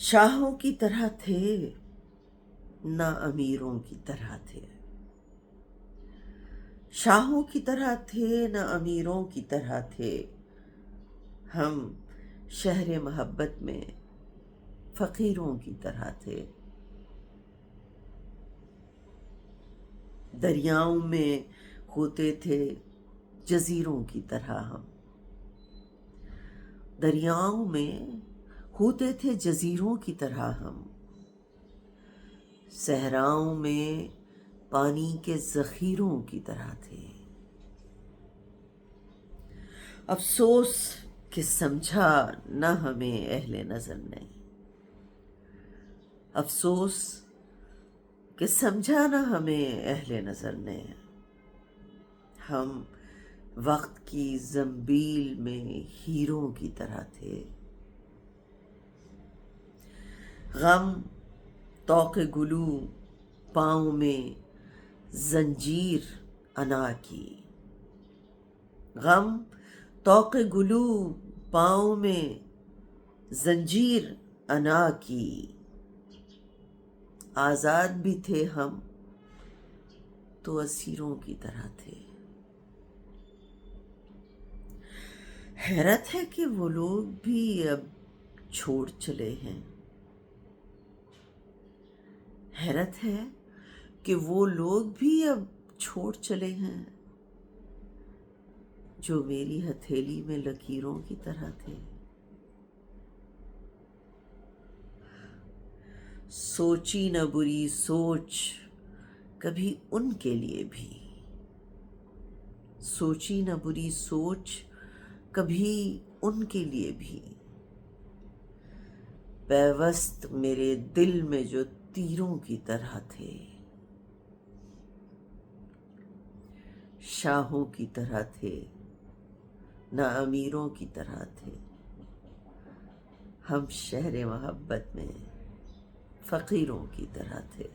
شاہوں کی طرح تھے نہ امیروں کی طرح تھے، شاہوں کی طرح تھے نہ امیروں کی طرح تھے، ہم شہر محبت میں فقیروں کی طرح تھے۔ دریاؤں میں ہوتے تھے جزیروں کی طرح ہم، دریاؤں میں ہوتے تھے جزیروں کی طرح ہم، صحراؤں میں پانی کے ذخیروں کی طرح تھے۔ افسوس کہ سمجھا نہ ہمیں اہل نظر نے، افسوس کہ سمجھا نہ ہمیں اہل نظر نے، ہم وقت کی زنبیل میں ہیروں کی طرح تھے۔ غم طوق گلو پاؤں میں زنجیر انا کی، غم طوق گلو پاؤں میں زنجیر انا کی، آزاد بھی تھے ہم تو اسیروں کی طرح تھے۔ حیرت ہے کہ وہ لوگ بھی اب چھوڑ چلے ہیں، حیرت ہے کہ وہ لوگ بھی اب چھوڑ چلے ہیں جو میری ہتھیلی میں لکیروں کی طرح تھے۔ سوچی نہ بری سوچ کبھی ان کے لیے بھی، سوچی نہ بری سوچ کبھی ان کے لیے بھی، پیوست میرے دل میں جو تیروں کی طرح تھے، شاہوں کی طرح تھے نہ امیروں کی طرح تھے، ہم شہر محبت میں فقیروں کی طرح تھے۔